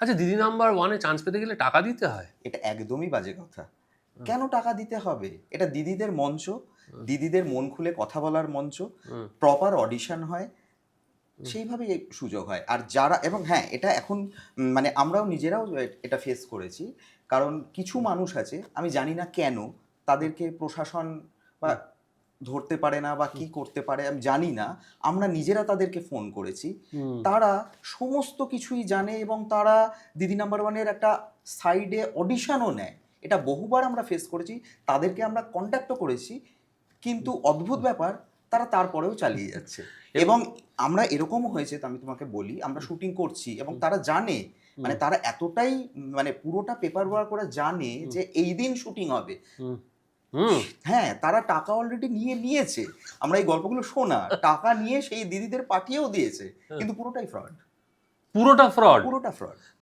আচ্ছা, দিদি নাম্বার ওয়ানে চান্স পেতে গেলে টাকা দিতে হয়? এটা একদমই বাজে কথা। কেন টাকা দিতে হবে? এটা দিদিদের মঞ্চ, দিদিদের মন খুলে কথা বলার মঞ্চ, প্রপার অডিশন হয়, সেইভাবেই এই সুযোগ হয়। আর যারা, এবং হ্যাঁ, এটা এখন মানে আমরাও নিজেরাও এটা ফেস করেছি। কারণ কিছু মানুষ আছে, আমি জানি না কেন তাদেরকে প্রশাসন বা ধরতে পারে না বা কি করতে পারে আমি জানি না। আমরা নিজেরা তাদেরকে ফোন করেছি। তারা সমস্ত কিছুই জানে এবং তারা দিদি নাম্বার ওয়ানের একটা সাইডে অডিশনও নেয়। এটা বহুবার আমরা ফেস করেছি। তাদেরকে আমরা কন্ট্যাক্টও করেছি। কিন্তু অদ্ভুত ব্যাপার, তারা তারপরেও চালিয়ে যাচ্ছে। এবং আমরা এরকমও হয়েছে, তো আমি তোমাকে বলি, আমরা শুটিং করছি এবং তারা জানে, মানে তারা এতটাই মানে পুরোটা পেপার ওয়ার্ক করে জানে যে এই দিন শুটিং হবে। হ্যাঁ, তারা টাকা অলরেডি নিয়েছে। আমরা এই গল্পগুলো শোনা, টাকা নিয়ে সেই দিদিদের পাঠিয়েও দিয়েছে। কিন্তু পুরোটাই ফ্রড। পুরোটা ফ্রড? পুরোটা ফ্রড।